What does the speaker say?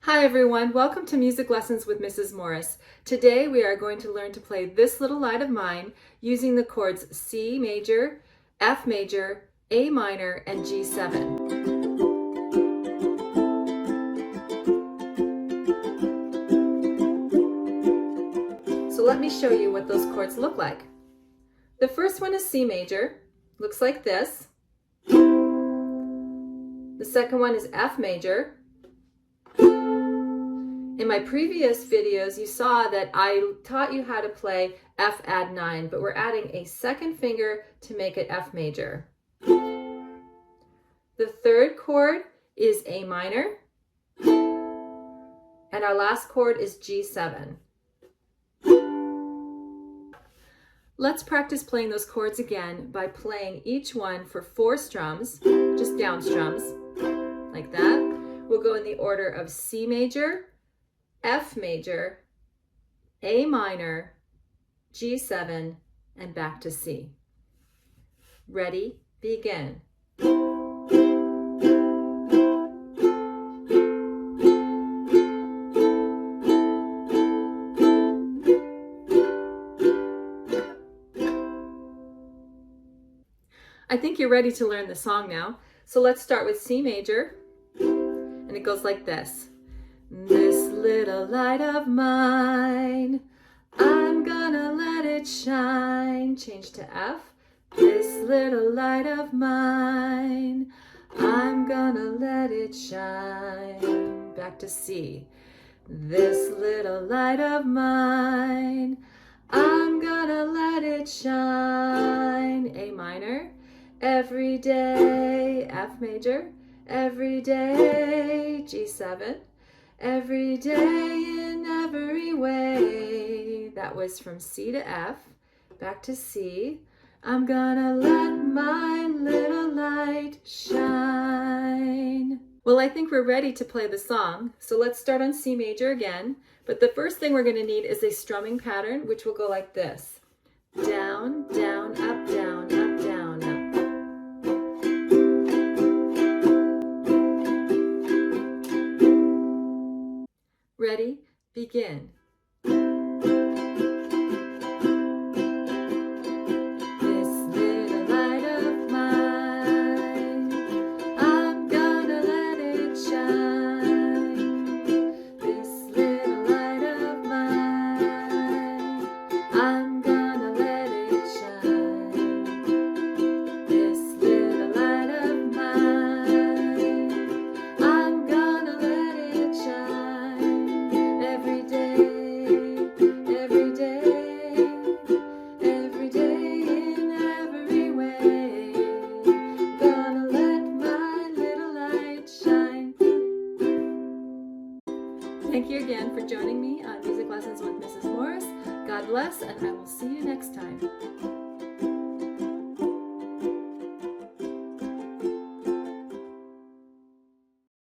Hi everyone, welcome to Music Lessons with Mrs. Morris. Today we are going to learn to play This Little Light of Mine using the chords C major, F major, A minor, and G7. So let me show you what those chords look like. The first one is C major, looks like this. The second one is F major. In my previous videos, you saw that I taught you how to play F add 9, but we're adding a second finger to make it F major. The third chord is A minor, and our last chord is G7. Let's practice playing those chords again by playing each one for 4 strums, just down strums, like that. We'll go in the order of C major, F major, A minor, G7, and back to C. Ready, begin. I think you're ready to learn the song now. So let's start with C major, and it goes like this. This little light of mine, I'm gonna let it shine. Change to F. This little light of mine, I'm gonna let it shine. Back to C. This little light of mine, I'm gonna let it shine. A minor. Every day, F major. Every day, G7. Every day in every way. That was from C to F, back to C. I'm gonna let my little light shine. Well, I think we're ready to play the song. So let's start on C major again. But the first thing we're gonna need is a strumming pattern, which will go like this. Down, down, up, down, up, down, up. Ready? Begin. This little light of mine, I'm gonna let it shine. This little light of mine, I'm gonna let it shine. This little light of mine, I'm gonna let it shine. Every day in every way, gonna let my little light shine. Thank you again for joining me on Music Lessons with Mrs. Morris. God bless, and I will see you next time.